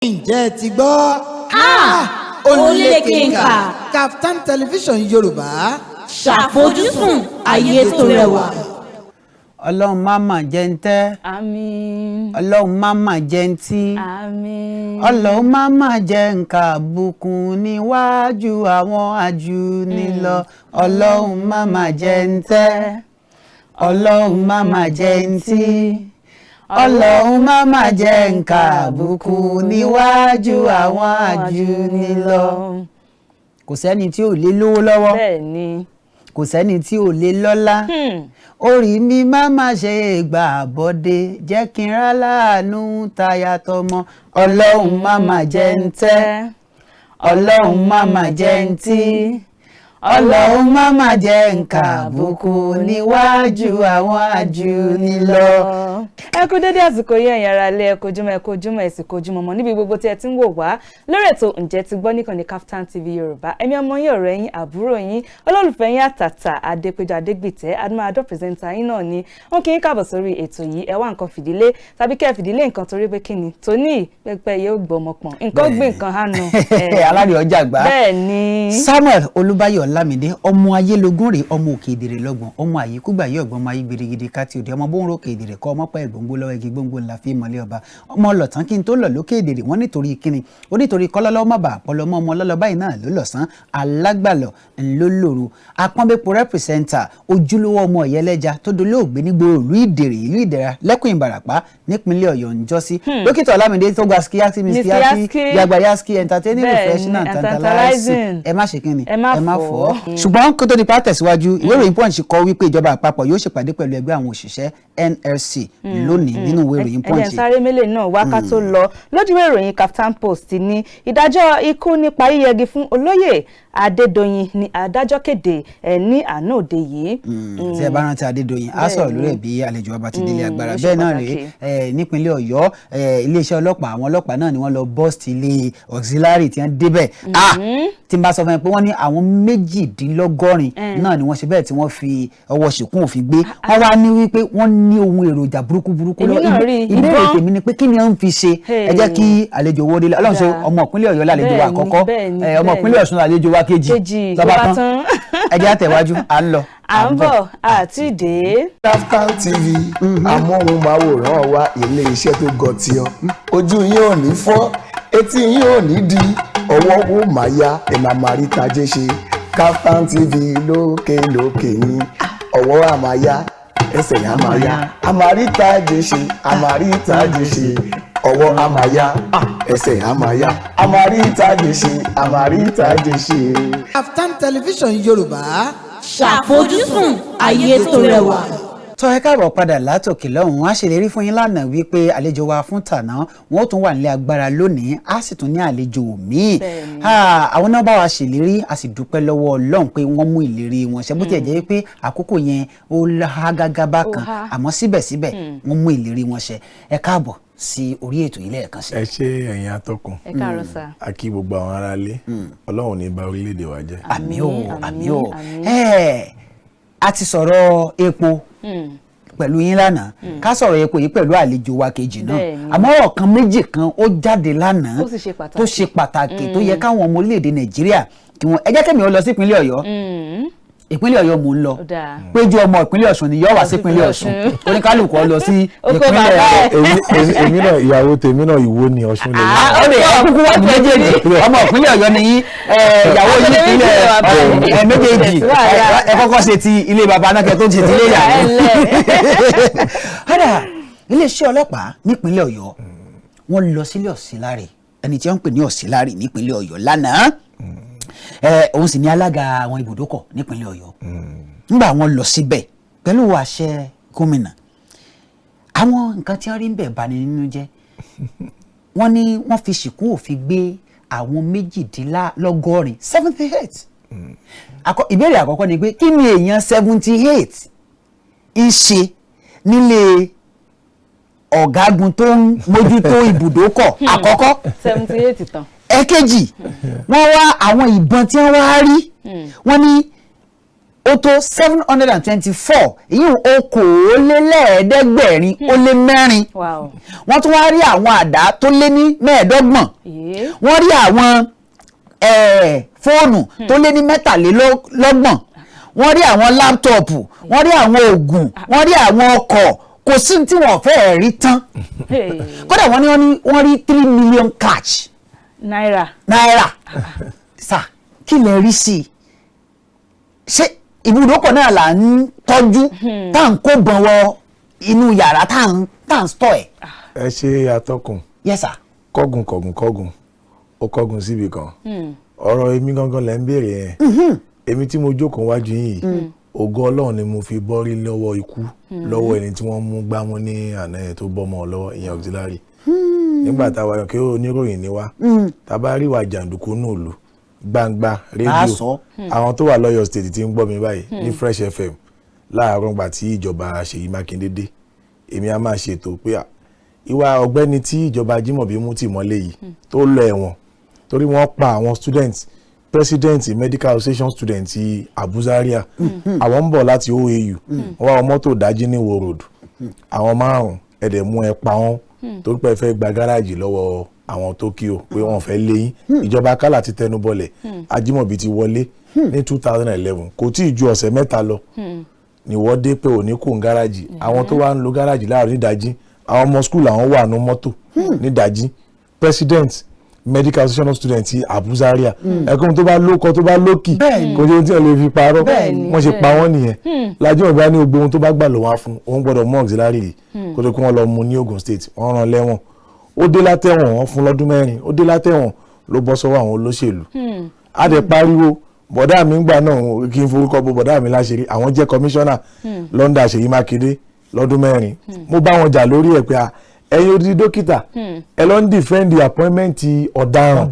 ǹjẹ́ ti gbọ́? Olékenka KAFTAN television Yorùbá ṣàfojúsùn ayé tó rẹwà. Ọlọ́run má mà jẹ́ ń tẹ́. Àmín. Ọlọ́run má mà jẹ́ ń tí. Àmín. Ọlọ́run má mà jẹ́ nǹkan àbùkù níwájú àwọn ajúnilọ. Ọlọ́run má mà jẹ́ ń tẹ́. Ọlọ́run má mà jẹ́ ń tí. Ọlọ́run má mà jẹ́ nǹkan àbùkù níwájú àwọn ajúnilọ. Kò sẹ́ni tí ò lè lówó lọ́wọ́. Bẹ́ẹ̀ ni. Kò sẹ́ni tí ò lè lọ́lá. Orí mi má má ṣe gbà bọ́dé jẹ́ kí n rá láàánú táyà tọmọ. Ọlọ́run má má jẹ́ ń tẹ́. Ọlọ́run má má jẹ́ ń tí. Ọlọ́run má má jẹ́ nǹkan àbùkù níwájú àwọn ajúnilọ. Ẹ kú dédé àsìkò yìí ẹ̀yin ará ilé, ẹ kú ojúmọ́, ẹ kú ojúmọ́, ẹ sì kú ojúmọ́ mọ́ níbi gbogbo tí ẹ ti ń wò wá lórí ètò ǹjẹ́ ti gbọ́ níkànnì KAFTAN TV Yorùbá. Ẹ̀mí ọmọ yín, ọ̀rẹ́ yín, àbúrò yín, olólùfẹ́ yín àtàtà Adépẹ̀jú Adégbìtẹ́ adúmáadọ́ pírẹsẹ̀ntà yín náà ni wọ́n kí yín káàbọ̀ sórí ètò yìí. Ẹ wá nǹkan fìdílé tàbí kẹ́ fìdílé nǹkan torí pé kí ni tòní pẹpẹ yóò gbọmọ pọ̀n nǹkan gbé nǹkan hánu. Alárè ọjà gbà. Bẹ́ẹ̀ ni. Samuel Olúbáyọ̀ Ọlámídé ọmọ ayélogún rè ọmọ òkè èdèrè lọ́gbọ̀n ọmọ àyíkúgbà yìí ọ̀gbọ́n máa yí gbèrègèdè káti òde ọmọ bóun rókè èdèrè kọ́ ọmọ pẹ́ gbòǹgbò lọ́wọ́ igi gbòǹgbò ńlá fi mọ́lẹ̀ ọba ọmọ ọlọ́tàn kí n tó lọ lókè èdèrè wọ́n nítorí kíni ó nítorí kọ́lọ́lọ́ má bàa pọlọmọ ọmọ ọlọ́lọ́ báyìí náà ló lọ̀sán alágbàlọ̀ ńlọ́lọ́rọ̀ apọ́nbẹ́pọ̀ rẹ́pìrìsẹ́ńtà ojúlówó ọmọ ìyẹlẹ́ja tó dolóògbé ní gbòòrò ìlú ìdẹ̀ra lẹ́kùn ìbàràpá nípínlẹ̀ ọ̀yọ́ ńjọ́sí dókítà Ọlámídé tó gba skiati yagbayaski entertaining refreshing and tantalizing ẹ má ṣe kíni ẹ má fọ́ ṣùgbọ́n kó tó di pa tẹ̀síwájú ìwé ìròyìn Punch kọ wípé ìjọba àpapọ̀ yóò ṣèpàdé pẹ̀lú ẹgbẹ́ àwọn òṣìṣẹ́ NLC lónìí nínú ìwé ìròyìn Punch. ẹ̀jẹ̀ sáré mélòó náà wákà tó lọ lójú ìwé ìròyìn KAFTAN Post ní ìdájọ́ ikú nípa yíyẹgi fún olóyè Adédoyin ni adájọ́ kéde ní àná òde yìí. tí ẹ bá rántí Adédoyin á sọ̀rọ̀ lórí ẹ̀ bí àlejò ọba ti délé agbára bẹ́ẹ̀ náà rèé nípínlẹ̀ Ọ̀yọ́ iléeṣẹ́ ọlọ́pàá àwọn ọlọ́pàá náà ni wọ́n lọ bust ilé auxiliary tí wọ́n débẹ̀ tí n bá sọ fún ẹ pé wọ́n ní àwọn 180 náà ni wọ́n ṣe bẹ́ẹ̀ tí wọ́n fi ọwọ́ ṣìkún òfin gbé wọ́n wá ní wípé wọ́n ní ohun èròjà burúkú lọ́wọ́ ìbéèrè tèmi ni pé kí ni wọ́n fi ṣe ẹ jẹ́ kí àlejò owó délé Ọlọ́run ṣe ọmọ ìpínlẹ̀ Ọ̀yọ́ lálejò wa àkọ́kọ́ ọmọ ìpínlẹ̀ Ọ̀ṣun lálejò wa kejì lọ́ba tán ẹ jẹ́ àtẹ̀wájú à ń lọ à ń bọ̀ àti dé. KAFTAN TV amóhùnmáwòrán wa ilé iṣẹ́ tó gọ̀ tí ọ ojú yín ò ní fọ́ etí yín ò ní di ọwọ́ wo máa ya ẹ̀nà àmàríta jẹ́ ṣe KAFTAN TV lókè yín ọwọ́ àmàyá ẹsẹ̀ àmàyá àmàríta jẹ́ ṣe àmàríta jẹ́ ṣe ọwọ́ àmàyá ẹsẹ̀ àmàyá àmàríta jẹ́ ṣe àmàríta jẹ́ ṣe. KAFTAN television Yorùbá ṣàfojúsùn ayé tó rẹwà. tọ́ ẹ káàbọ̀ padà látòkè lọ́hùn-ún a ṣèlérí fún yín lánàá wípé àlejò wa fún tàná wọn ó tún wà nílé agbára lónìí a sì tún ní àlejò míì àwọn náà bá wa ṣèlérí a sì dúpẹ́ lọ́wọ́ Ọlọ́run pé wọ́n mú ìlérí wọn ṣe bó tiẹ̀ jẹ́ pé àkókò yẹn ó há gágá bákan àmọ́ síbẹ̀síbẹ̀ wọ́n mú ìlérí wọn ṣẹ ẹ káàbọ̀ sí orí ètò yìí lẹ́ẹ̀kan sí. ẹ ṣe ẹ̀yin atọ́kùn ẹ káàárọ̀ sà. a kí gbogbo àwọn aráalé Ọlọ́run ní bà orílẹ̀-èdè wa jẹ́. àmín o àmín o a ti sọ̀rọ̀ epo pẹ̀lú yín lánàá ká sọ̀rọ̀ epo yìí pẹ̀lú àlejò wa kejì náà àmọ́ ọ̀kan méjì kan ó jáde lánàá tó ṣe pàtàkì tó yẹ káwọn ọmọ orílẹ̀-èdè Nàìjíríà kí wọ́n ẹ jẹ́ kẹ́mi ó lọ sí ìpínlẹ̀ Ọ̀yọ́ ìpínlẹ̀ Ọ̀yọ́ mò ń lọ péjú ọmọ ìpínlẹ̀ Ọ̀ṣun ni yóò wá sí ìpínlẹ̀ Ọ̀ṣun oníkálùkù ọ lọ sí ìpínlẹ̀ èmi náà ìyàwó tèmi náà Ìwó ni Ọ̀ṣun lè yí. ó lè ọkùnkùn wà ní méjèèjì ọmọ ìpínlẹ̀ Ọ̀yọ́ ni yín ìyàwó yín ìpínlẹ̀ méjèèjì ẹ kọ́kọ́ ṣe ti ilé baba náà kẹ́ tó ṣe ti ilé ìyàwó. kódà iléeṣẹ́ ọlọ́pàá nípínlẹ̀ Ọ̀yọ́ wọ́n lọ sílé Ọ̀sìlárì ẹni tí wọ́n ń pè ní Ọ̀sìlárì nípínlẹ̀ Ọ̀yọ́ lánàá òun sì ní alága àwọn ibùdókọ̀ nípínlẹ̀ Ọ̀yọ́ nígbà wọ́n lọ síbẹ̀ pẹ̀lú àṣẹ gómìnà àwọn nǹkan tí wọ́n rí ń bẹ̀ bani nínú jẹ́ wọ́n ní wọ́n fi ṣìkún òfin gbé àwọn 78 ìbéèrè àkọ́kọ́ ni pé kí ni èèyàn 78 ń ṣe nílé ọ̀gágun tó ń mójútó ibùdókọ̀ àkọ́kọ́ 78 tán. ẹ̀kejì wọ́n wá àwọn ìbọn tí wọ́n wá rí wọ́n ní ó tó 724 ìyún okòólélẹ́ẹ̀ẹ́dẹ́gbẹ̀rin ó lé mẹ́rin. Wọ́n tún wá rí àwọn àdá tó lé ní mẹ́ẹ̀ẹ́dọ́gbọ̀n. Wọ́n rí àwọn fóònù tó lé ní mẹ́tàlélọ́gbọ̀n. Wọ́n rí àwọn láptọ̀pù, wọ́n rí àwọn oògùn, wọ́n rí àwọn ọkọ̀, kò sí tí wọ́n fẹ́ rí tán. Kódà wọ́n rí 3 million cash. Náírà. Sà, kí lẹ rí sí i? Ṣé ibùdókọ̀ náà là ń tọ́jú tá à ń kó bọ̀n wọ inú yàrá tá à ń stọ̀ ẹ̀? Ẹ ṣe atọ́kùn. Yes sir. Kọ́gùn ó kọ́gùn síbi kan. Ọ̀rọ̀ èmi gangan lẹ́ ń béèrè yẹn. Èmi tí mo jókòó wájú yìí, ògo Ọlọ́run ni mo fi bọ́rí lọ́wọ́ ikú lọ́wọ́ ẹni tí wọ́n mú gbámú ní àná ẹ̀ tó bọ́mọ lọ́wọ́ ìyẹn auxiliary. Nígbà táwa yàn kí oníròyìn ni wá, tá bá rí wa jàǹdùkú náà lù gbangba rédíò àwọn tó wà lọ́yọ̀ state tí ń gbọ́ mi báyìí ní Fresh FM láàárọ̀ gbà tí ìjọba Ṣèyí Mákindé dé, èmi a máa ṣètò pé ìwà ọ̀gbẹ́ni tí ìjọba Jímọ̀bí mú tì mọ́lé yìí tó lọ ẹ̀wọ̀n torí wọ́n pa àwọn students president medical association student ti Abuzaria àwọn ń bọ̀ láti OAU wọ́n wá mọ́tò dájí ní Wo Road àwọn 5 ẹ̀dẹ̀ mú ẹ pa wọ́n torí pé fẹ́ gba gáràjì lọ́wọ́ àwọn Tokyo pé wọ́n fẹ́ léyìn ìjọba kálà ti tẹnu bọlẹ̀ Ajímọ̀bí ti wọlé ní 2011 kò tí ì ju ọ̀sẹ̀ 3 lọ ni wọ́n dé pé òní kò ń gáràjì àwọn tó wá ń lo gáràjì láàrin nídàjí àwọn ọmọ skul àwọn wà ní mọ́tò nídàjí president medical association student ti Abuzaria ẹkùn tó bá lókọ tó bá lókì kò jẹ́ ohun tí ẹ lè fi parọ́ wọ́n ṣe pa wọ́n nìyẹn Lájímọ̀bí ní gbogbo ohun tó bá gbà lọ wá fún òun gbọ́dọ̀ mú auxiliary kó tó kí wọ́n lọ mú ní Ogun State wọ́n rán lẹ́wọ̀n ó dé látẹ̀wọ̀n wọ́n fún lọ́dún 4 ó dé látẹ̀wọ̀n ló bọ́ sọ́wọ́ àwọn olóṣèlú a dẹ̀ pariwo bọ̀dá mi ń gbà náà kí n forúkọ bo bọ̀dá mi láṣìírí àwọn jẹ́ kọmíṣánná London Ṣèyí Mákindé lọ́dún 4 mo bá wọn jà lórí ẹ̀ pé ẹ̀yin odi dókítà ẹ lọ ń defend the appointment ọ̀daràn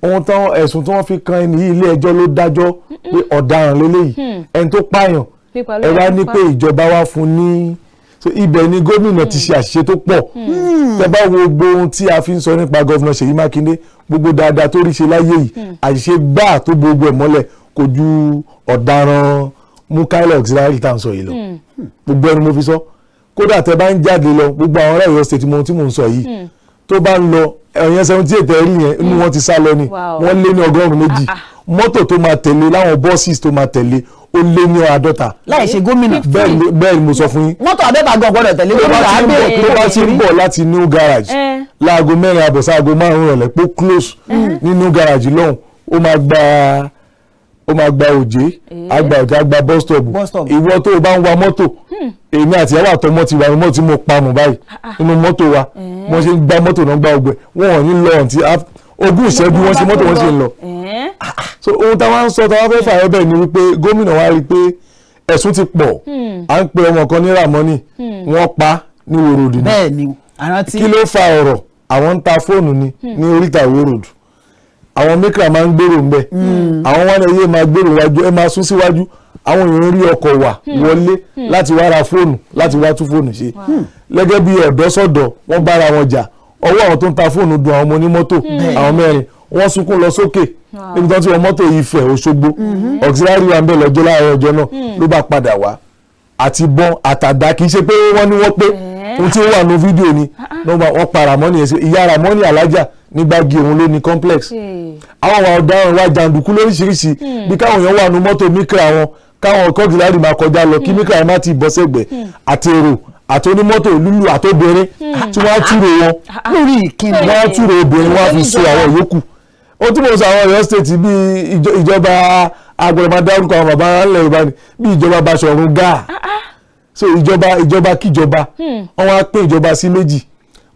ohun tán ẹ̀sùn tí wọ́n fi kan ẹni yìí ilé ẹjọ́ ló dájọ́ pé ọ̀daràn lélẹ́yìí ẹni tó pààyàn ẹ wá ní pé ìjọba wá fún ní so ibẹ̀ ni gómìnà ti ṣe àṣìṣe tó pọ̀ tẹ́ bá wo gbogbo ohun tí a fi ń sọ nípa gọ́vnà Ṣèyí Mákindé gbogbo dáadáa tó rí ṣe láyé yìí àṣìṣe gbáà tó gbogbo ẹ̀ mọ́lẹ̀ kò ju ọ̀daràn MUKAILA auxiliary tá à ń sọ yìí lọ gbogbo ẹni mo fi sọ kódà tẹ́ bá ń jáde lọ gbogbo àwọn ará Ọ̀yọ́ state mo tí mò ń sọ yìí tó bá ń lọ ẹ̀yẹn 78 rí yẹn inú wọn ti sá lọ ni wọ́n lé ní 120 mọ́tò tó máa tẹ̀lé láwọn bọ́ọ̀sì tó máa tẹ̀lé ó lé ní 50 láì ṣe gómìnà bẹ́ẹ̀ ni mo sọ fún yín mọ́tò 50 gan gbọ́dọ̀ tẹ̀lé gómìnà tó bá ti ń bọ̀ láti new garage láago 4 àbọ̀ sáago 5 ìrọ̀lẹ́ pé close ní new garage lọ́hùn ó máa gba òjé àgbà bus stop ìwọ tó o bá ń wa mọ́tò èmi àti ìyàwó àtọmọ ti wà ní mọ́tò tí mo pamọ́ báyìí nínú mọ́tò wa wọ́n ṣe ń gba mọ́tò náà gba ọgbẹ́ wọn ò ní lọ ọ̀ntí ogún ìṣẹ́jú wọ́n ṣe mọ́tò wọ́n ṣe ń lọ. So ohun táwọn ń sọ táwọn fẹ́ fà ẹ́ bẹ́ẹ̀ ni wípé gómìnà wa rí i pé ẹ̀sùn ti pọ̀ à ń pe ọmọ kan ní Ramoni wọ́n pa ní Wo Road ni kí ló fa ọ̀rọ̀ àwọn ń ta fóònù ni ní oríta Wo Road àwọn mẹ́kà máa ń gbèrò ńbẹ àwọn wọn ẹyẹ máa gbèrò wájú ẹ máa sún síwájú àwọn èèyàn rí ọkọ̀ wà wọlé láti wá ra fóònù láti wá tún fóònù ṣe gẹ́gẹ́ bí ọ̀dọ́ sọ̀dọ̀ wọ́n bára wọn jà ọwọ́ àwọn tó ń ta fóònù dùn àwọn ọmọ onímọ́tò àwọn 4 wọ́n sunkún lọ sókè níbi tí wọ́n ti wọ mọ́tò Ifẹ̀ Òṣogbo auxiliary wa ń bẹ̀ lọ́jọ́ láàárọ̀ ọjọ́ náà ló bá padà wá àti bọ́n àtàdá kì í ṣe pé wọ́n ní wọ́n pé ohun tí ó wà ní fídíò ni wọ́n pa Ramoni yẹn sí ìyá Ramoni alájà nígbàgì òun ló ní complex àwọn àwọn ọ̀daràn wa jàǹdùkú lóríṣiríṣi bí káwọn èèyàn wà ní mọ́tò mikra wọn káwọn kọ́gìlárì máa kọjá lọ kí mikra má ti bọ́ sẹ́gbẹ̀ẹ́ àti èrò àti onímọ́tò lúlù àtobìnrin tí wọ́n á túrò wọn lórí ìkíni wọ́n á túrò obìnrin wọ́n á fi so àwọn yòókù ó túbọ̀ sọ àwọn Ọ̀yọ́ state bí ìjọba agbọ̀dọ̀ máa dárúkọ àwọn bàbá ńlẹ̀ Yorùbá ni bí ìjọba Baṣọ̀run Gáà so ìjọba kíjọba wọ́n wá pín ìjọba sí méjì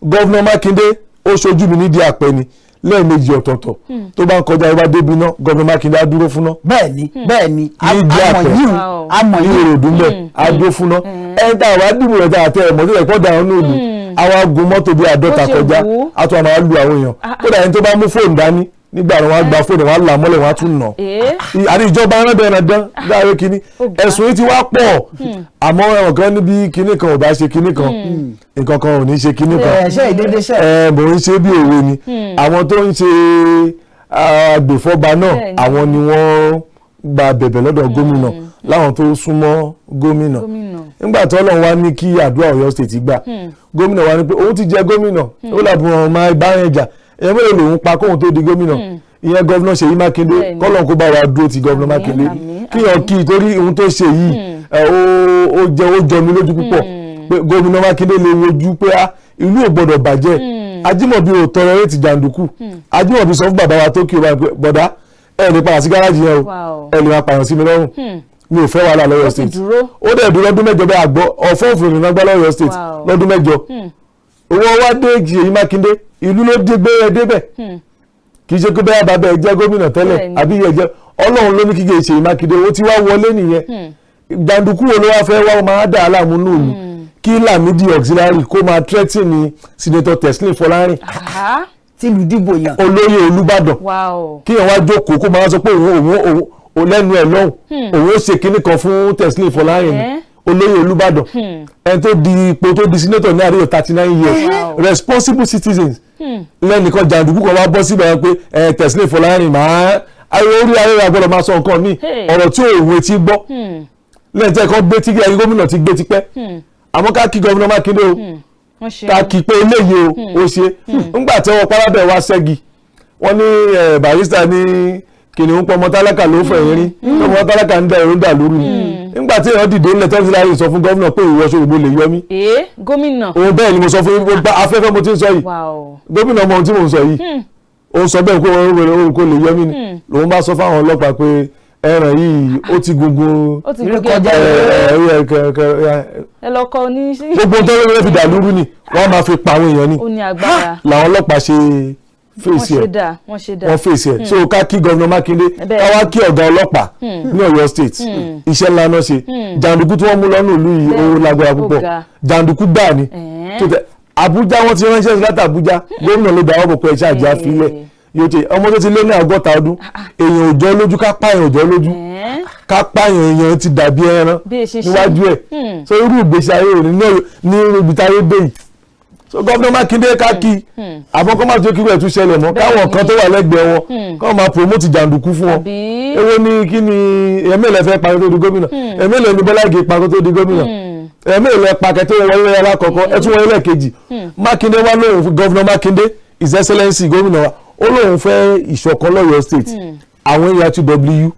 gọ́vnà Mákindé ó ṣojú mi nídìí àpẹ ni lẹ́ẹ̀mejì ọ̀tọ̀ọ̀tọ̀ tó bá ń kọjá ìwà débi náà gọ́vnà Mákindé á dúró fún náà. bẹ́ẹ̀ni àmọ̀ yìí èrò dúnbẹ̀ á dúró fún náà ẹni tá a wá dìbò rẹ̀ tá a tẹ ẹ̀mọ́ tó yẹ kọ́ dáhùn ní òòlù àwọn agun mọ́tò bíi 50 kọjá á tún àwọn lu àwọn èèyàn kódà ẹni tó bá mú fóònù dání nígbà wọn á gba fóònù wọn á là mọ́lẹ̀ wọn á tún nà àti ìjọba ẹran dáre kínní ẹ̀sùn yìí ti wá pọ̀ àmọ́ ẹ̀wọ̀n kan níbi kínní kan ò bá ṣe kínní kan nǹkan kan ò ní ṣe kínní kan mò ń ṣe bí òwe ni àwọn tó ń ṣe agbèfọ́ba náà àwọn ni wọ́n gba bẹ̀bẹ̀ lọ́dọ̀ gómìnà láwọn tó súnmọ́ gómìnà nígbà tí Ọlọ́run wá ní kí àdúrà Ọ̀yọ́ state gbà gómìnà wá ní pé òun ti jẹ gómìnà ó làbùn ọmọ bá yẹn jà èèyàn mélòó lòun pa kóhun tó di gómìnà ìyẹn gọ́vnà Ṣèyí Mákindé kọ́lọ́n kó bá wa dúró ti gọ́vnà Mákindé kíyàn kí torí ohun tó ṣe yìí ó jọ mi lójú púpọ̀ pé gómìnà Mákindé lè wojú pé ìlú ò gbọdọ̀ bàjẹ́ Ajímọ̀bí ò tọrọ rétí jàǹdùkú Ajímọ̀bí sọ fún bàbá wa tó kí o bá pé bọ̀dá ẹ ní padà sí gáràjì yẹn o ẹ lè máa pààyàn sí mi lọ́rùn mi ò fẹ́ wàhálà lọ́yọ̀ state ó dẹ̀ dúró lọ́dún mẹ́jọ bẹ́ẹ̀ àgbọ̀ ọ̀fọ́ òfin ìrìnà gbá lọ́yọ̀ state lọ́dún mẹ́jọ owó wá dé Ṣèyí Mákindé ìlú ló dé gbé ẹ débẹ̀ kì í ṣe pé bẹ́ẹ̀ bàbá ẹ jẹ́ gómìnà tẹ́lẹ̀ àbí ẹ jẹ́ Ọlọ́run ló ní kíkẹ́ Ṣèyí Mákindé ó ti wá wọlé nìyẹn jàǹdùkú wo ló wá fẹ́ wá máa dà á láàmú nùlù kí Lamidi auxiliary kó máa threaten ní senator Teslim Fọlárin tìlú dìbò yàn olóyè Olúbàdàn kí wọn wá jókòó kó máa sọ pé òun lẹ́nu ẹ̀ lọ́hùn òun ó ṣe kinní kan fún Teslim Fọlárin olóyè Olúbàdàn ẹni tó di ipò tó di senator ní àríyọ 39 years responsible citizens lẹ́nìkan jàǹdùkú kan wá bọ́ síbẹ̀ pé Teslim Fọlárin máa orí ayélujára gbọ́dọ̀ máa sọ nǹkan míì ọ̀rọ̀ tí òun etí gbọ́ lẹ́yìn tí ẹ̀kọ́ gbé tí ẹ̀yin gómìnà ti gbé tipẹ́ àmọ́ ká kí gómìnà Mákindé o ká kí pé eléyìí o ṣe ńgbà tí wọ́n parábẹ̀ wá ṣẹ́gi wọ́n ní Barrister ní kìnìún pọ̀ ọmọ tálákà ló fẹ̀yìn rí ọmọ tálákà ń da ẹ̀rọ ń dà lóru ni nígbà tí èèyàn dìde ńlẹ̀ tẹ́sílárì sọ fún gómìnà pé ìwọ Ṣòwògbò lè yọ mí. gómìnà. òun bẹ́ẹ̀ ni mo sọ fún yín afẹ́fẹ́ mo ti ń sọ yìí gómìnà ọmọ ohun tí mo ń sọ yìí òun sọ bẹ́ẹ̀ pé òun kò lè yọ mí ni lòun bá sọ fáwọn ọlọ́pàá pé ẹran yìí ó ti gungun kọjá ẹ lọ kọ ní sí. gbogbo tó lè fi dà lúrú ni wọ́n máa fi pa àwọn èèyàn ni ó ní agbára làwọn ọlọ́pàá ṣe fèsì ẹ̀ wọ́n fèsì ẹ̀ so ká kí gọ́vnà Mákindé ká wá kí ọ̀gá ọlọ́pàá ní Ọ̀yọ́ state iṣẹ́ ńlá náà ṣe jàǹdùkú tí wọ́n mú lọ́nà ìlú yìí owó lágbára púpọ̀ jàǹdùkú gbà ní Àbújá wọ́n ti ránṣẹ́ láti Àbújá gómìnà ló dáwọ́ bọ̀ pé ẹ̀ṣẹ́ àjẹ́ àfilẹ̀ yóò tẹ ọmọ tó ti lé ní 60 ọdún èèyàn òjò lójú ká pààyàn òjò lójú ká pààyàn èèyàn ti dàbí ẹran níwájú ẹ̀ so irú ìgbésí ayé òní ní ibi táyé dé yìí so gọ́vnà Mákindé ká kí àmọ́ kọ́ máa tó kíkọ́ ẹ̀ tún ṣẹlẹ̀ mọ́ káwọn kan tó wà lẹ́gbẹ̀ẹ́ wọn kọ́ máa promote jàǹdùkú fún wọn èwo ni kí ni ẹ̀mẹ́lẹ̀ fẹ́ parí tó di gómìnà ẹ̀mẹ́lẹ̀ ni Bọ́lá Ìgè parí tó di gómìnà ẹ̀mẹ́lẹ̀ pàkẹ́tẹ́ wọlé alákọ̀ọ́kọ́ ẹ̀ tún wọlé lẹ́ẹ̀kejì Mákindé wá lóhùn gọ́vnà Mákindé His Excellency gómìnà wa ó lóun fẹ́ ìṣọ̀kan lọ́yọ̀ state àwọn ARTW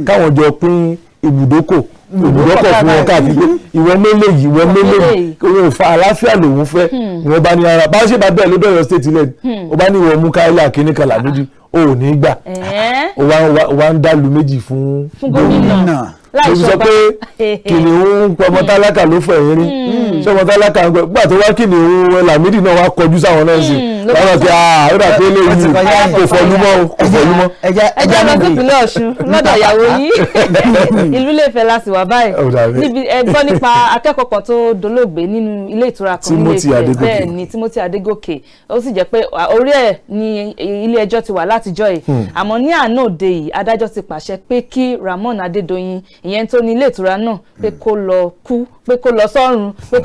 káwọn jọ pín ibùdókọ̀ fún wọn káàkiri ìwọ mélòó yìí ìwọ mélòó yìí òun ò fa àlàáfíà lòun fẹ́ ìwọ bá ní ara bá ṣe bá bẹ́ẹ̀ lọ́dọ̀ Ọ̀yọ́ state lẹ́nu ó bá ní ìwọ MUKAILA kíní kan làbójú ó ò ní gbà ó wá ń dàlú méjì fún gómìnà ló sọ pé kìnìún ọmọ tálákà ló fẹ̀yìn rí ṣé ọmọ tálákà ń gbà tó wá kìnìún Lamidi náà wá kọjú sáwọn náà sí lọ́wọ́ kí ó dà pé léyìí kò fọlúmọ́ kò fọlúmọ́. ẹjẹ lọ sí ìpínlẹ̀ Ọ̀ṣun lọ́dọ̀ ìyàwó yìí ìlú Ilé-Ifẹ̀ la sì wà báyìí níbi ẹ gbọ́ nípa akẹ́kọ̀ọ́ kan tó dolóògbé nínú ilé ìtura kan ní Ilé-Ifẹ̀ bẹ́ẹ̀ ni Timothy Adégòkè ó sì jẹ́ pé orí ẹ̀ ní ilé ẹjọ́ ti wà látijọ́ yìí àmọ́ ní àná òde yìí adájọ́ ti pàṣẹ pé kí Ramon Adédoyin ìyẹn tó ní ilé ìtura náà pé kó lọ kú pé kó lọ sọ́run pé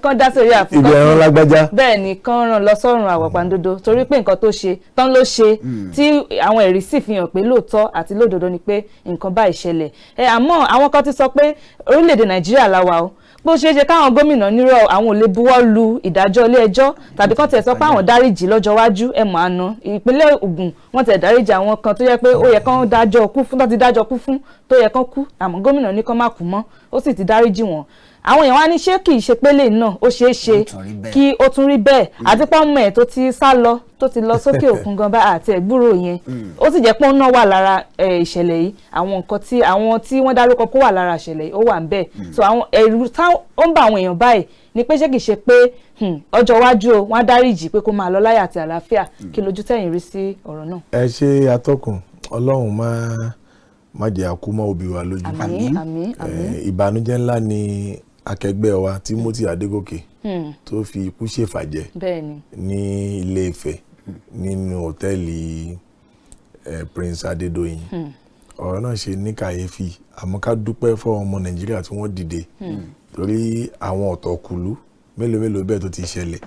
kán dá sórí àfikún ibi ẹran lágbájá bẹ́ẹ̀ ni kán rán lọ sọ́run àwọ̀pàǹdodo torí pé nǹkan tó ṣe tán ló ṣe tí àwọn ẹ̀rí sì fi hàn pé lóòótọ́ àti lódodo ni pé nǹkan báyìí ṣẹlẹ̀ àmọ́ àwọn kan ti sọ pé orílẹ̀-èdè Nàìjíríà la wà o bó ṣe é ṣe káwọn gómìnà nírọ̀ àwọn ò lè buwọ́ lu ìdájọ́ ilé ẹjọ́ tàbí kán tiẹ̀ sọ pé àwọn dáríjì lọ́jọ́ iwájú ẹ̀mọ́ àná ìpínlẹ̀ Ògùn wọ́n tẹ̀ dáríjì àwọn kan tó yẹ pé ó yẹ kán dájọ́ kú fún tó ti dájọ́ kú fún tó yẹ kán kú àmọ́ gómìnà ní kán má kú mọ́ ó sì ti dáríjì wọn àwọn èèyàn wá ní ṣé kì í ṣe pélé náà ó ṣeé ṣe kí ó tún rí bẹ́ẹ̀ àti pọ́nmọ́ ẹ̀ tó ti sá lọ tó ti lọ sókè òkun gan bá àti ẹ̀gbúrò yẹn ó sì jẹ́ pé òun náà wà lára ìṣẹ̀lẹ̀ yìí àwọn nǹkan tí àwọn tí wọ́n dárúkọ kó wà lára ìṣẹ̀lẹ̀ yìí ó wà ń bẹ̀ so àwọn ẹ̀rù táwọn ó ń bá àwọn èèyàn báyìí ni pé ṣé kì í ṣe pé ọjọ́ iwájú o wọ́n á dáríjì pé kó máa lọ láyà àti àlàáfíà kí lójú tẹ̀yìn rí sí ọ̀rọ̀ náà. ẹ ṣe atọ́kùn Ọlọ́run má jẹ́ àkúmọ́ òbí wa lójú ìbànújẹ́ ńlá ni akẹgbẹ́ wa Timothy Adégòkè tó fi ikú ṣèfàjẹ́ ní Ilé-Ifẹ̀ nínú hòtẹ́ẹ̀lì Prince Adédoyin ọ̀rọ̀ náà ṣe ní kàyéfì àmọ́ ká dúpẹ́ fún ọmọ Nàìjíríà tí wọ́n dìde torí àwọn ọ̀tọ̀kùlú mélòó bẹ́ẹ̀ tó ti ṣẹlẹ̀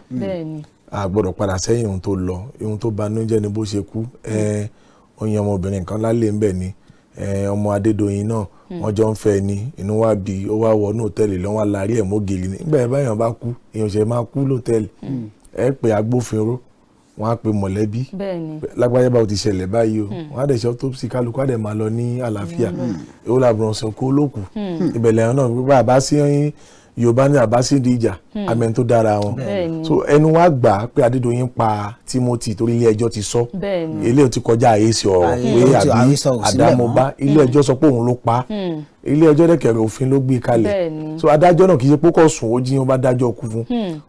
a gbọ́dọ̀ padà sẹ́yìn ohun tó lọ ohun tó banújẹ́ ni bó ṣe kú oyin ọmọbìnrin kan lálẹ́ ńbẹ̀ ni ọmọ Adédoyin náà wọ́n jọ ń fẹ́ ni inú wa bí ó wá wọnú hòtẹ́ẹ̀lì lọ́wọ́ láàrí ẹ̀ mọ́gìlì nígbà yẹn báyọ̀ bá kú èèyàn ṣe máa kú lọ́tẹ́ẹ̀lì ẹ pé agbófinró wọ́n á pe mọ̀lẹ́bí lágbájá bá ti ṣẹlẹ̀ báyìí o wọ́n á dẹ̀ ṣe autopsy kálukú á dẹ̀ máa lọ ní àlàáfíà èwo làbùrọ̀ sọ kó lókù ìbẹ̀lẹ̀ náà wípé àbá sí Yorùbá ní àbá sí di ìjà àmẹ́ni tó dára wọn so ẹnu wa gbà pé Adédoyin pa Timothy torí ilé ẹjọ́ ti sọ ilé ti kọjá àyèsí ọ̀rọ̀ pé àbí àdámọ́bá ilé ẹjọ́ sọ pé òun ló pa ilé ẹjọ́ dẹ̀kẹ̀rẹ̀ òfin ló gbé kalẹ̀ so adájọ́ náà kì í ṣe pé kò sùn ó jí wọn bá dájọ́ kú fún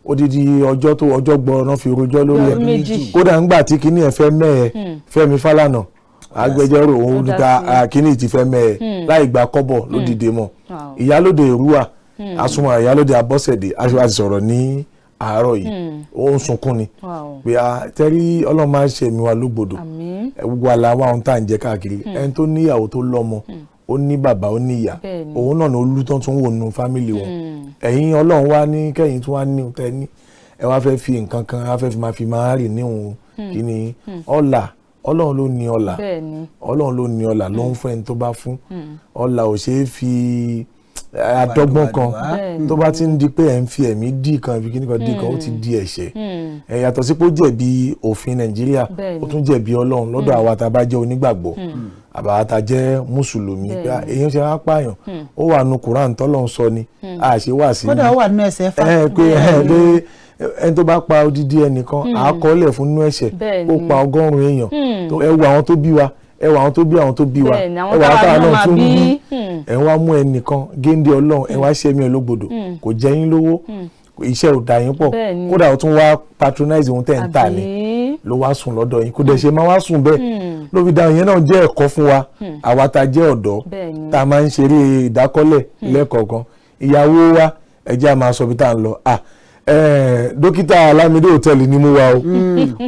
odidi ọjọ́ gbọ́rọ̀ náà fi rojọ́ lórí ẹ̀ kódà ńgbà tí kinní ẹ̀ fẹ́ mẹ́ẹ̀ Fẹ́mi Fálànà agbẹjọ́rò òun níta kinní ti fẹ́ mẹ́ẹ̀ láì gba kọ́bọ̀ ló dìde mọ́ Ìyálóde Èrúwà asúnmọ́ Ìyálóde Abọ́sẹ̀dé a ti sọ̀rọ̀ ní àárọ̀ yìí ó ń sunkún ni pé tẹ́rí Ọlọ́run máa ń ṣe mi wa lógbòdò gbogbo àlàáwá ohun tá à ń jẹ káàkiri ẹni tó níyàwó tó lọ́mọ ó ní bàbá ó ní ìyá òun náà ló lú tán tún wò nínú fámìlì wọn ẹ̀yin Ọlọ́run wá ní kẹ́yìn tún wá ní tẹ́ ní ẹ wá fẹ́ fi nǹkan kan wá fẹ́ fi máa rìn níhun kí ni ọ̀la Ọlọ́run ló ní ọ̀la Ọlọ́run ló ní ọ̀la ló ń fún ẹni tó bá fún ọ̀la ò ṣeé fi àdọ́gbọ́n kan tó bá ti ń di pé ẹ̀ ń fi ẹ̀mí dì kan fi kíní kan dì kan ó ti di ẹ̀ṣẹ̀ yàtọ̀ sí pé ó jẹ̀bi òfin Nàìjíríà ó tún jẹ̀bi Ọlọ́run lọ́dọ̀ àwa tá a bá jẹ́ onígbàgbọ́ àbá tá a jẹ́ mùsùlùmí pé èèyàn ṣe wá pààyàn ó wà nù Kùránì tọ́lọ́run sọ ni àṣẹ wà sí kódà ó wà nínú ẹsẹ̀ fà pé ẹni tó bá pa odidi ẹnìkan àkọọ́lẹ̀ fún nínú ẹ̀ṣẹ̀ ó pa 100 èèyàn ẹ wo àwọn tó bí wa ẹ wà àwọn tó bí àwọn tó bí wa ẹ wà àwọn náà tún bí ẹ wá mú ẹnìkan géńdé Ọlọ́run ẹ wá ṣẹ́mi ológbòdò kò jẹ́ yín lówó iṣẹ́ ò dà yín pọ̀ kódà ó tún wá patronize ohun tẹ́ ń tà ní ló wá sùn lọ́dọ̀ yín kó dẹ̀ ṣe máa wá sùn bẹ́ẹ̀ ló fi dáhùn yẹn náà jẹ́ ẹ̀kọ́ fún wa àwa tá a jẹ́ ọ̀dọ́ tá a máa ń ṣeré ìdákọ́lẹ̀ lẹ́ẹ̀kọ̀ọ̀kan ìyàwó wa ẹ jẹ́ a máa sọ bí tá à ń lọ dókítà Ọlámídé hòtẹ́ẹ̀lì ni mo wà o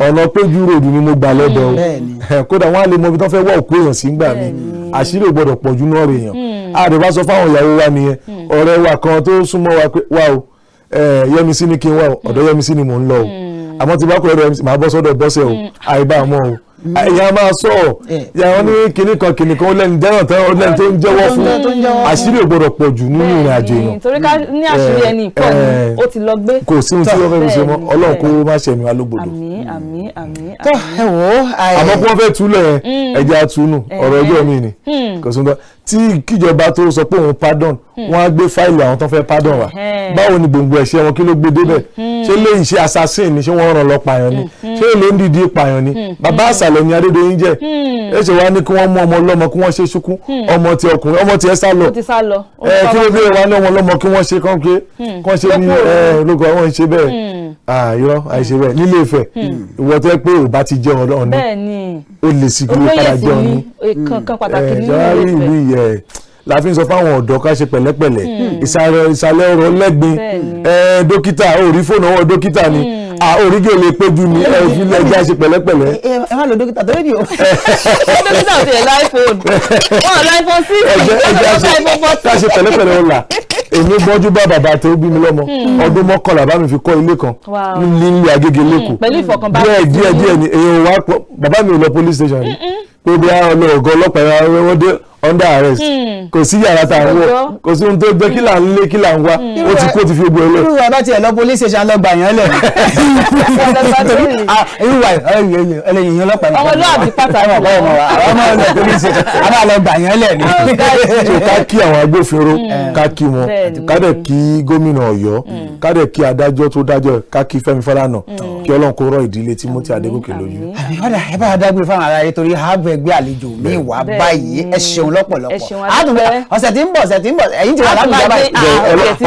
ọ̀nà Péjú ròdù ni mo gbà lọ́dọ̀ o kódà wọ́n á lè mọ ibi tó fẹ́ wá òkú èèyàn sí gbà mí àṣírí ò gbọ́dọ̀ pọ̀jù náà rè èèyàn àdèbá sọ fáwọn ìyàwó wa nìyẹn ọ̀rẹ́ wa kan tó súnmọ́ wa o Yẹmisí ní kí n wá o ọ̀dọ̀ Yẹmisí ni mò ń lọ o àmọ́ tí bá kọ́ ẹ̀rọ Yẹmisí màá bọ́ sọ́dọ̀ Bọ́sẹ̀ o àìbá mọ́ o ìyá máa sọ ìyá wọn ní kinní kan ó lẹ́nu dẹ́ràn tán ó lẹ́nu tó ń jẹ́wọ́ fún àṣírí ò gbọ́dọ̀ pọ̀ jù nínú ìrìn àjò èèyàn. torí ká ní àṣírí ẹni ìpọ̀ ni ó ti lọ gbé. kò sí ohun tí wọ́n fẹ́ fi ṣe mọ́ Ọlọ́run kó má ṣe ẹ̀mí wa lógbòdò. àmín. tó ẹ wò ó. àmọ́ kí wọ́n fẹ́ túlẹ̀ ẹ̀jẹ̀ àtúnú ọ̀rọ̀ ọjọ́ mi ni kò sí ohun tí kíjọba tó sọ pé òun pardon wọ́n á gbé fáìlì àwọn tó fẹ́ pardon wa báwo ni gbòǹgbò ẹ̀ṣẹ̀ wọn kí ló gbé débẹ̀ ṣé léyìí ṣe assassin ni ṣé wọ́n ràn lọ pààyàn ni ṣé èlò ń dìdí pààyàn ni bàbá àṣàlẹ̀ ni Adédoyin jẹ́ ẹ̀ṣẹ̀ wa ní kí wọ́n mú ọmọ ọlọ́mọ kí wọ́n ṣe ṣùkú ọmọ ti ọkùnrin ọmọ ti ẹ sá lọ kí ló dé wa ní ọmọ ọlọ́mọ kí wọ́n ṣe kán ṣe bí ológun àwọn ìṣe bẹ́ẹ̀ irọ́ àìṣe bẹ́ẹ̀ nílé Ifẹ̀ ìwọ tẹ́ pé ò bá ti jẹ́ ọlọ́run ní ó lè sì kí ló padà jẹ́ ọ̀ní ìlú ìyẹ́ la fi ń sọ fáwọn ọ̀dọ́ ká ṣe pẹ̀lẹ́pẹ̀lẹ́ ìsàlẹ̀ ọ̀rọ̀ lẹ́gbin dókítà orí fóònù ọwọ́ dókítà ni orígì ò lè péjú ní ìfilẹ̀ ẹja ṣe pẹ̀lẹ́pẹ̀lẹ́. ẹ má lo dókítà tó rédíò. dókítà ò tiẹ̀ láìfóònù wọn láìfóònù sí ká ṣe pẹ̀lẹ́pẹ̀lẹ́ ọ̀la èmi gbọ́njú bá bàbá tó bí mi lọ́mọ ọdún 11 bá mi fi kọ́ ilé kan nílé Agége lẹ́kọ̀ọ́ pẹ̀lú ìfọ̀kànbalẹ̀ díẹ̀ ni èèyàn wá bàbá mi ò lọ police station rí pé bí ọlọ́ọ̀gọ́ ọlọ́pàá wọ́n dé under arrest kò sí yàrá tá à ń wọ̀ kò sí ohun tó gbé kí là ń lé kí là ń wá ó ti kó ti fi gbogbo ẹ lẹ. irú wa bá tiẹ̀ lọ police station lọ gbà yẹn lẹ̀. irú wa ẹlẹ́yìn yẹn ọlọ́pàá ọmọ lóàbí pàtàkì ọmọ ọlọ́ police station a máa lọ gbà yẹn lẹ̀ ni. ká kí àwọn agbófinró ká kí wọn ká dẹ̀ kí gómìnà Ọ̀yọ́ ká dẹ̀ kí adájọ́ tó dájọ́ ká kí Fẹ́mi Fálànà kí Ọlọ́run kó rọ̀ ìdílé Timothy Adégòkè lójú. ọ̀dà ẹ bá dágbére fáwọn ará yẹn torí ààbò ẹgbẹ́ àlejò mi wà báyìí ẹ ṣeun lọ́pọ̀lọpọ̀ ọ̀sẹ̀ tí ń bọ̀ ẹ̀yin ti wà lábùjá báyìí.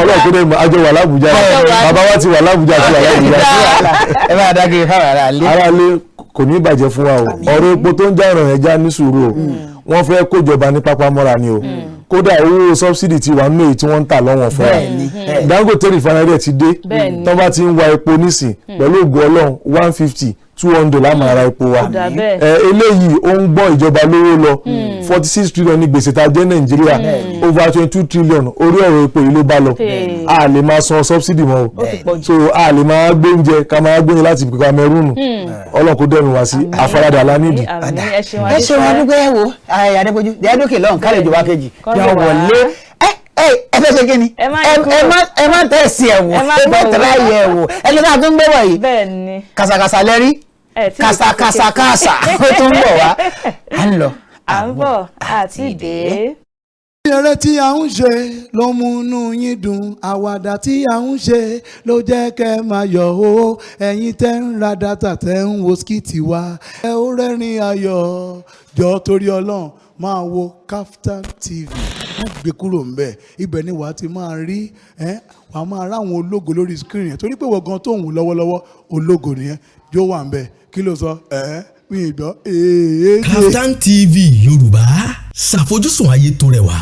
ọlọ́ọ̀kúndé àjọ wà lábùjá bàbá wa ti wà lábùjá ti wà lábùjá. ẹ bá dágbére fáwọn ará ilé. ará ilé kò ní bàjẹ́ fún wa o ọ̀rọ̀ epo tó ń já ọ̀ràn ẹja ní sùúrù o wọ́n fẹ́ kójọba ní pápá mọ́ra ni o kódà owó subsidy ti wà nínú èyí tí wọ́n ń tà lọ́wọ́n fún wa Dangote refinery ti dé tó bá ti ń wa epo nísìn pẹ̀lú ògo Ọlọ́run 150 $200 lámà ara epo wa eléyìí ó ń gbọ́ ìjọba lówó lọ 46 trillion ní gbèsè tá a jẹ́ Nàìjíríà over 22 trillion orí ọ̀rọ̀ epo yìí ló bá lọ a lè máa san subsidy mọ́ o so a lè máa gbé oúnjẹ ká máa gbé oúnjẹ láti Cameroon Ọlọ́run kó dẹ́rùn wá sí àfaradà lánìdì. ẹ ṣe wọn dúpẹ́ wo Adépẹ́jú Adédòkè lọ́hùn kálẹ̀ ìjọba kejì yọ wọlé ẹ fẹ́ ṣe kí ni ẹ má tẹ̀sí ẹ̀ wò ẹ má tẹ̀láyé ẹ̀ wò ẹni náà tó ń gbé wọ̀nyí bẹ́ẹ̀ni kàsàkàsà lẹ́rí kàsàkàsà ó tún ń bọ̀ wá à ń lọ à ń bọ̀ àti dé. eré tí a ń ṣe ló mú inú yín dùn àwàdà tí a ń ṣe ló jẹ́ kẹ́ máa yọ̀ o ẹ̀yin tẹ́ ń ra dátà tẹ́ ń wo skìtì wa ẹ ó rẹ́rìn ayọ̀ jọ torí Ọlọ́run máa wo KAFTAN TV wọ́n gbé kúrò ńbẹ̀ ibẹ̀ ni wàá ti máa rí wàá máa ráwọn ológo lórí screen yẹn torí pé wọ́n gan tó ń wù lọ́wọ́lọ́wọ́ ológo nìyẹn jó wà ńbẹ̀ kí ló sọ mi ì gbọ́. KAFTAN TV Yorùbá ṣàfojúsùn ayé tó rẹwà.